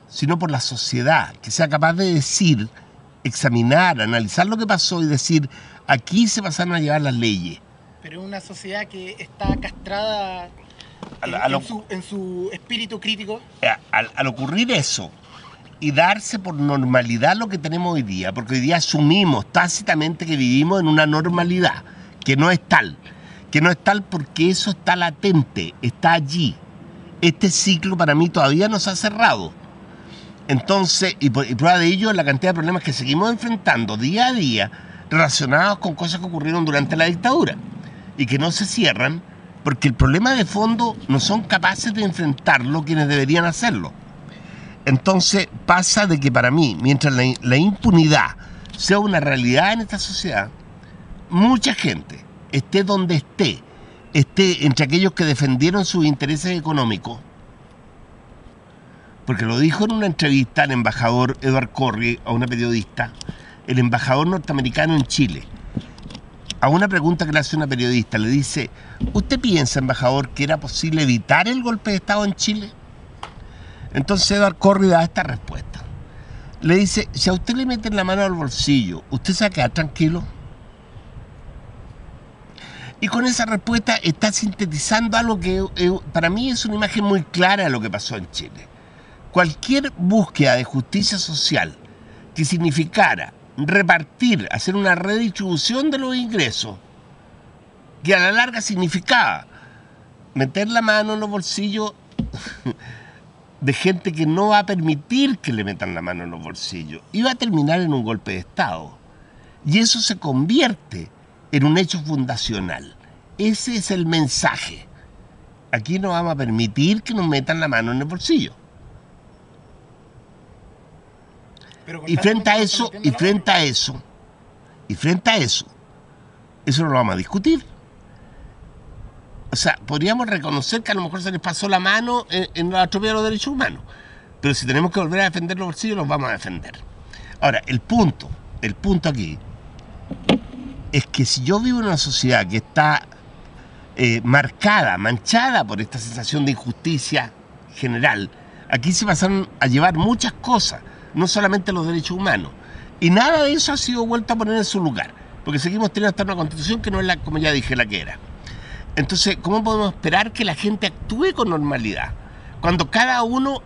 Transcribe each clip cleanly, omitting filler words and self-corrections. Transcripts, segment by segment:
sino por la sociedad, que sea capaz de decir, examinar, analizar lo que pasó y decir, aquí se pasaron a llevar las leyes. Pero una sociedad que está castrada en su espíritu crítico. Al ocurrir eso y darse por normalidad lo que tenemos hoy día, porque hoy día asumimos tácitamente que vivimos en una normalidad, que no es tal porque eso está latente, está allí. Este ciclo para mí todavía no se ha cerrado. Entonces, y prueba de ello es la cantidad de problemas que seguimos enfrentando día a día relacionados con cosas que ocurrieron durante la dictadura y que no se cierran porque el problema de fondo no son capaces de enfrentarlo quienes deberían hacerlo. Entonces pasa de que para mí, mientras la impunidad sea una realidad en esta sociedad, mucha gente, esté donde esté entre aquellos que defendieron sus intereses económicos, porque lo dijo en una entrevista el embajador Edward Corrie a una periodista, el embajador norteamericano en Chile. A una pregunta que le hace una periodista, le dice, ¿usted piensa, embajador, que era posible evitar el golpe de Estado en Chile? Entonces Edward Corrie da esta respuesta. Le dice, si a usted le meten la mano al bolsillo, ¿usted se va a quedar tranquilo? Y con esa respuesta está sintetizando algo que para mí es una imagen muy clara de lo que pasó en Chile. Cualquier búsqueda de justicia social que significara repartir, hacer una redistribución de los ingresos, que a la larga significaba meter la mano en los bolsillos de gente que no va a permitir que le metan la mano en los bolsillos, iba a terminar en un golpe de Estado. Y eso se convierte en un hecho fundacional. Ese es el mensaje. Aquí no vamos a permitir que nos metan la mano en el bolsillo. Y frente a eso, eso no lo vamos a discutir. O sea, podríamos reconocer que a lo mejor se les pasó la mano en la atropella de los derechos humanos. Pero si tenemos que volver a defender los bolsillos, los vamos a defender. Ahora, el punto aquí es que si yo vivo en una sociedad que está manchada por esta sensación de injusticia general, aquí se pasaron a llevar muchas cosas, no solamente los derechos humanos. Y nada de eso ha sido vuelto a poner en su lugar, porque seguimos teniendo hasta una constitución que no es como ya dije, la que era. Entonces, ¿cómo podemos esperar que la gente actúe con normalidad? Cuando cada uno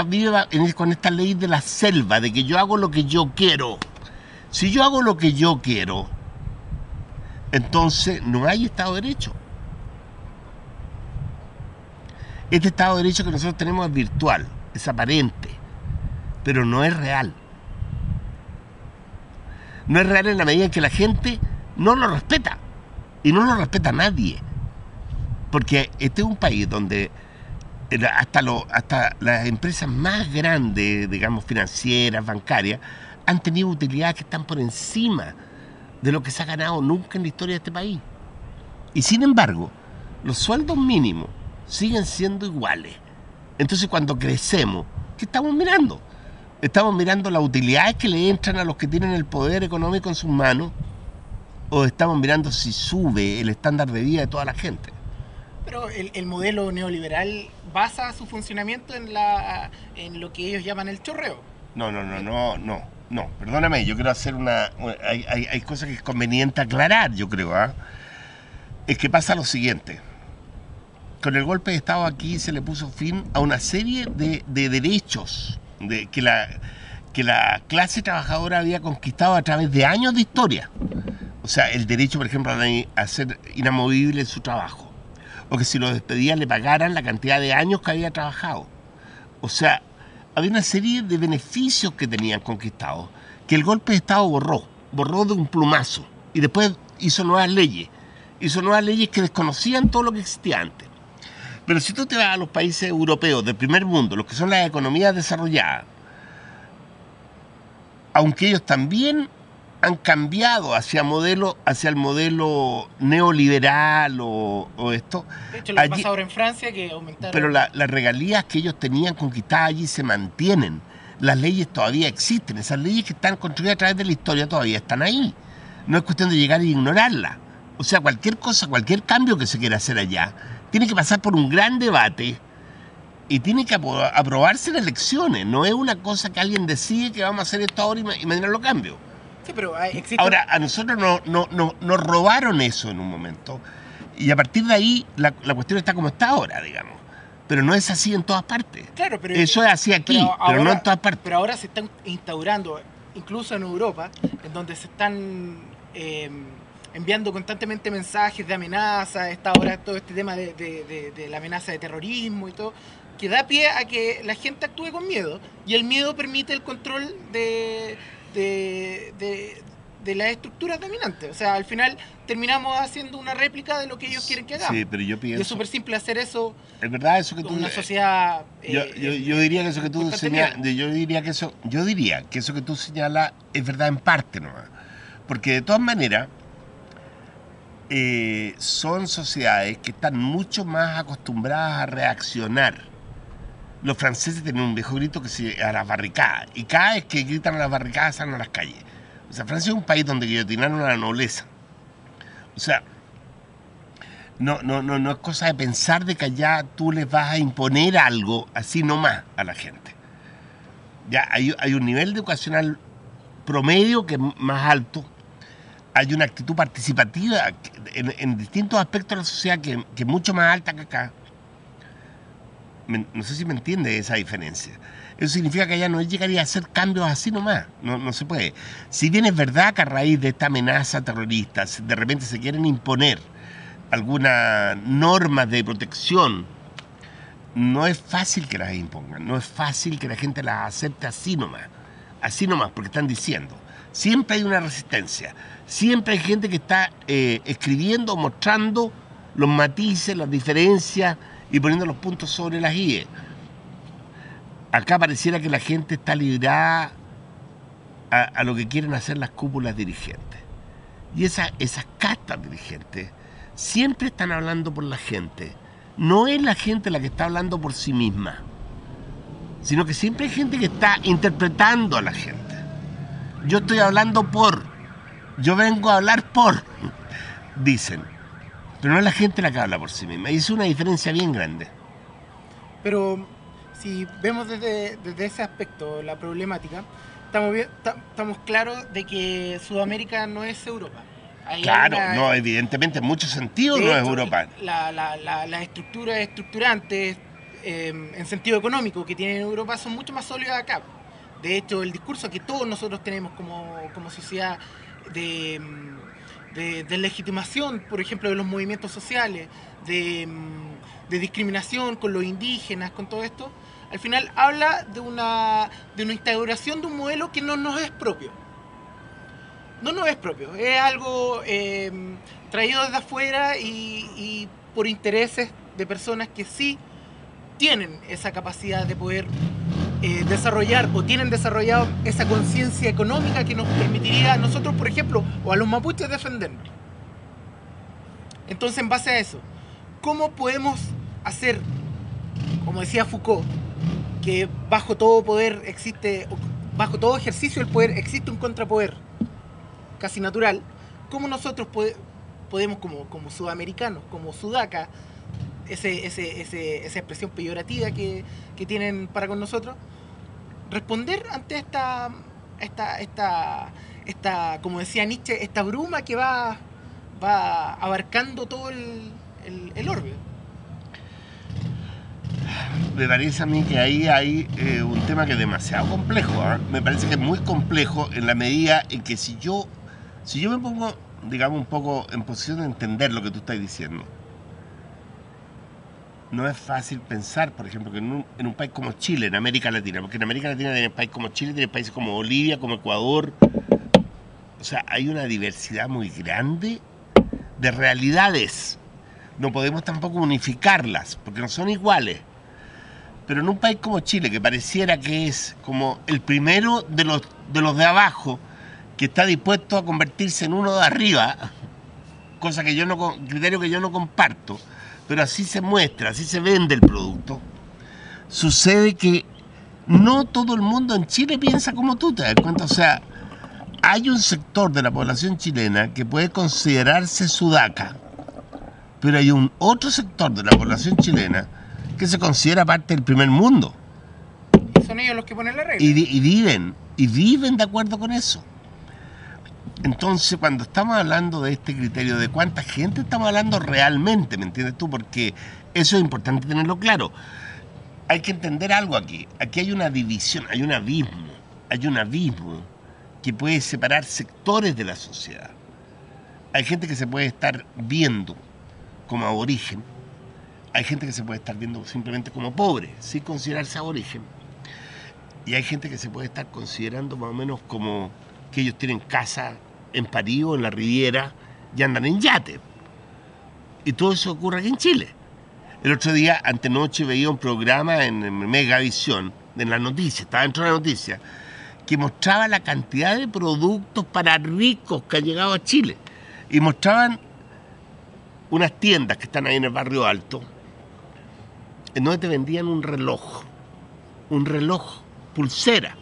vive con esta ley de la selva, de que yo hago lo que yo quiero. Si yo hago lo que yo quiero, entonces no hay Estado de Derecho. Este Estado de Derecho que nosotros tenemos es virtual, es aparente, pero no es real. No es real en la medida en que la gente no lo respeta. Y no lo respeta nadie. Porque este es un país donde hasta las empresas más grandes, digamos, financieras, bancarias, han tenido utilidades que están por encima de lo que se ha ganado nunca en la historia de este país. Y sin embargo, los sueldos mínimos siguen siendo iguales. Entonces, cuando crecemos, ¿qué estamos mirando? ¿Estamos mirando las utilidades que le entran a los que tienen el poder económico en sus manos? ¿O estamos mirando si sube el estándar de vida de toda la gente? Pero el modelo neoliberal basa su funcionamiento en lo que ellos llaman el chorreo. No, perdóname, yo quiero hacer hay cosas que es conveniente aclarar, yo creo, ¿ah? Es que pasa lo siguiente. Con el golpe de Estado aquí se le puso fin a una serie de derechos que la clase trabajadora había conquistado a través de años de historia. O sea, el derecho, por ejemplo, a ser inamovible en su trabajo. O que si lo despedían le pagaran la cantidad de años que había trabajado. O sea, había una serie de beneficios que tenían conquistados que el golpe de Estado borró de un plumazo. Y después hizo nuevas leyes que desconocían todo lo que existía antes. Pero si tú te vas a los países europeos del primer mundo, los que son las economías desarrolladas, aunque ellos también han cambiado hacia el modelo neoliberal o esto. De hecho, lo que pasa ahora en Francia, que aumentaron. Pero las regalías que ellos tenían conquistadas allí se mantienen. Las leyes todavía existen. Esas leyes que están construidas a través de la historia todavía están ahí. No es cuestión de llegar e ignorarlas. O sea, cualquier cosa, cualquier cambio que se quiera hacer allá, tiene que pasar por un gran debate y tiene que aprobarse en elecciones. No es una cosa que alguien decide que vamos a hacer esto ahora y mañana lo cambio. Sí, pero existe... Ahora, a nosotros nos robaron eso en un momento. Y a partir de ahí, la cuestión está como está ahora, digamos. Pero no es así en todas partes. Claro, pero eso es así aquí, pero ahora, no en todas partes. Pero ahora se están instaurando, incluso en Europa, en donde se están enviando constantemente mensajes de amenaza. Está ahora todo este tema de la amenaza de terrorismo y todo, que da pie a que la gente actúe con miedo. Y el miedo permite el control de las estructuras dominantes. O sea, al final terminamos haciendo una réplica de lo que ellos quieren que hagamos. Sí, pero yo pienso... Y es súper simple hacer eso. Es verdad eso que tú... Una sociedad... yo diría que eso que tú señalas... Yo diría que eso que tú señalas es verdad en parte nomás. Porque de todas maneras son sociedades que están mucho más acostumbradas a reaccionar. Los franceses tienen un viejo grito que se a las barricadas, y cada vez que gritan a las barricadas salen a las calles. O sea, Francia es un país donde guillotinaron a la nobleza. O sea, no es cosa de pensar de que allá tú les vas a imponer algo así nomás a la gente. Ya hay un nivel educacional promedio que es más alto. Hay una actitud participativa en distintos aspectos de la sociedad que es mucho más alta que acá. No sé si me entiende esa diferencia. Eso significa que allá no llegaría a hacer cambios así nomás. No se puede. Si bien es verdad que a raíz de esta amenaza terrorista de repente se quieren imponer algunas normas de protección, no es fácil que las impongan. No es fácil que la gente las acepte así nomás. Así nomás, porque están diciendo. Siempre hay una resistencia. Siempre hay gente que está escribiendo, mostrando los matices, las diferencias y poniendo los puntos sobre las IE. Acá pareciera que la gente está librada a lo que quieren hacer las cúpulas dirigentes. Y esas castas dirigentes siempre están hablando por la gente. No es la gente la que está hablando por sí misma, sino que siempre hay gente que está interpretando a la gente. Yo estoy hablando por, yo vengo a hablar por, dicen. Pero no es la gente la que habla por sí misma. Y es una diferencia bien grande. Pero si vemos desde ese aspecto la problemática, estamos claros de que Sudamérica no es Europa. Claro, no, evidentemente en muchos sentidos no es Europa. Las estructuras estructurantes en sentido económico que tienen en Europa son mucho más sólidas acá. De hecho, el discurso que todos nosotros tenemos como sociedad de legitimación, por ejemplo, de los movimientos sociales, de discriminación con los indígenas, con todo esto, al final habla de una instauración de un modelo que no nos es propio. No nos es propio, es algo traído desde afuera y por intereses de personas que sí tienen esa capacidad de poder desarrollar o tienen desarrollado esa conciencia económica que nos permitiría a nosotros, por ejemplo, o a los mapuches defendernos. Entonces, en base a eso, ¿cómo podemos hacer, como decía Foucault, que bajo todo poder existe, bajo todo ejercicio del poder existe un contrapoder casi natural? ¿Cómo nosotros podemos, como sudamericanos, como sudaca, esa expresión peyorativa que tienen para con nosotros, responder ante esta, como decía Nietzsche, esta bruma que va abarcando todo el orbe? Me parece a mí que ahí hay un tema que es demasiado complejo, ¿eh? Me parece que es muy complejo en la medida en que si yo me pongo, digamos, un poco en posición de entender lo que tú estás diciendo, no es fácil pensar, por ejemplo, que en un país como Chile, en América Latina, porque en América Latina tienes países como Chile, tienes países como Bolivia, como Ecuador. O sea, hay una diversidad muy grande de realidades. No podemos tampoco unificarlas, porque no son iguales. Pero en un país como Chile, que pareciera que es como el primero de los de abajo, que está dispuesto a convertirse en uno de arriba, cosa que criterio que yo no comparto, pero así se muestra, así se vende el producto. Sucede que no todo el mundo en Chile piensa como tú, ¿te das cuenta? O sea, hay un sector de la población chilena que puede considerarse sudaca, pero hay un otro sector de la población chilena que se considera parte del primer mundo. Y son ellos los que ponen la regla. Y viven de acuerdo con eso. Entonces, cuando estamos hablando de este criterio, de cuánta gente estamos hablando realmente, ¿me entiendes tú? Porque eso es importante tenerlo claro. Hay que entender algo aquí. Aquí hay una división, hay un abismo que puede separar sectores de la sociedad. Hay gente que se puede estar viendo como aborigen, hay gente que se puede estar viendo simplemente como pobre, sin considerarse aborigen, y hay gente que se puede estar considerando más o menos como que ellos tienen casa en París o en la Riviera y andan en yate. Y todo eso ocurre aquí en Chile. El otro día, antenoche, veía un programa en Megavisión, en las noticias, estaba dentro de la noticia, que mostraba la cantidad de productos para ricos que ha llegado a Chile. Y mostraban unas tiendas que están ahí en el Barrio Alto, en donde te vendían un reloj pulsera,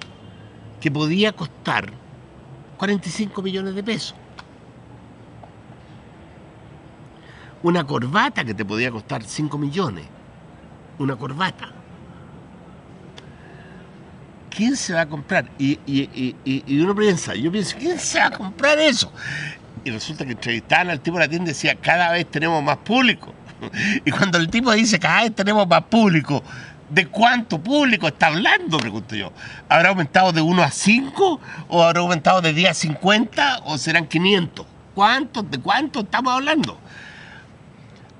que podía costar 45 millones de pesos. Una corbata que te podía costar 5 millones. Una corbata. ¿Quién se va a comprar? Y uno piensa, yo pienso, ¿quién se va a comprar eso? Y resulta que entrevistaban al tipo de la tienda y decía, cada vez tenemos más público. Y cuando el tipo dice, cada vez tenemos más público, ¿de cuánto público está hablando? Pregunto yo. ¿Habrá aumentado de 1 a 5? ¿O habrá aumentado de 10 a 50? ¿O serán 500? ¿De cuánto estamos hablando?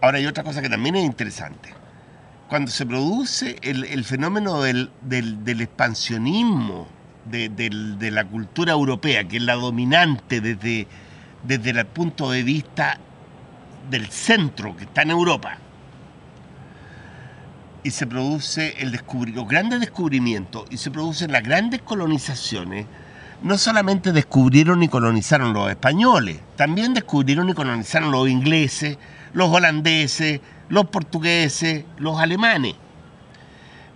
Ahora hay otra cosa que también es interesante. Cuando se produce el fenómeno del expansionismo de la cultura europea, que es la dominante desde el punto de vista del centro, que está en Europa, y se produce los grandes descubrimientos, y se producen las grandes colonizaciones, no solamente descubrieron y colonizaron los españoles, también descubrieron y colonizaron los ingleses, los holandeses, los portugueses, los alemanes.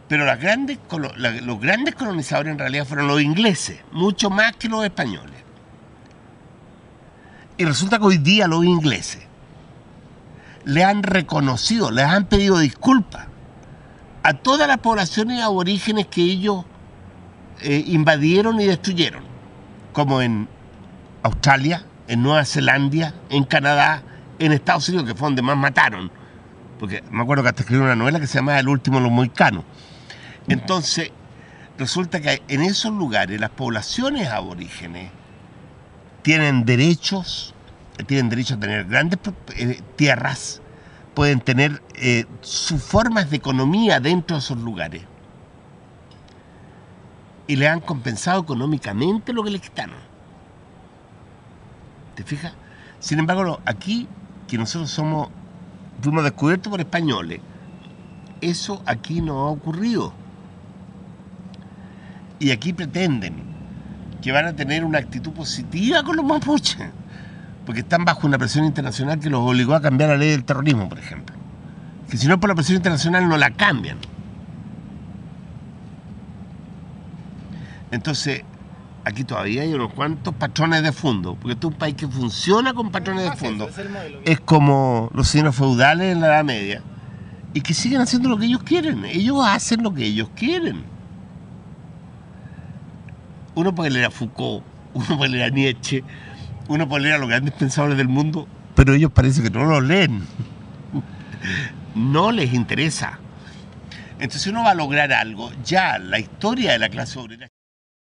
Pero los grandes colonizadores en realidad fueron los ingleses, mucho más que los españoles. Y resulta que hoy día los ingleses le han reconocido, les han pedido disculpas a todas las poblaciones aborígenes que ellos invadieron y destruyeron, como en Australia, en Nueva Zelanda, en Canadá, en Estados Unidos, que fue donde más mataron, porque me acuerdo que hasta escribí una novela que se llamaba El último de los mohicanos. Entonces, resulta que en esos lugares las poblaciones aborígenes tienen derecho a tener grandes tierras, pueden tener sus formas de economía dentro de esos lugares. Y le han compensado económicamente lo que les quitaron. ¿Te fijas? Sin embargo, aquí, que nosotros fuimos descubiertos por españoles, eso aquí no ha ocurrido. Y aquí pretenden que van a tener una actitud positiva con los mapuches, porque están bajo una presión internacional que los obligó a cambiar la ley del terrorismo, por ejemplo. Que si no es por la presión internacional no la cambian. Entonces, aquí todavía hay unos cuantos patrones de fondo, porque este es un país que funciona con patrones de fondo. Es como los señores feudales en la Edad Media, y que siguen haciendo lo que ellos quieren. Ellos hacen lo que ellos quieren. Uno puede leer a Foucault, uno puede leer a Nietzsche, uno puede leer a los grandes pensadores del mundo, pero ellos parece que no lo leen. No les interesa. Entonces uno va a lograr algo. Ya la historia de la clase obrera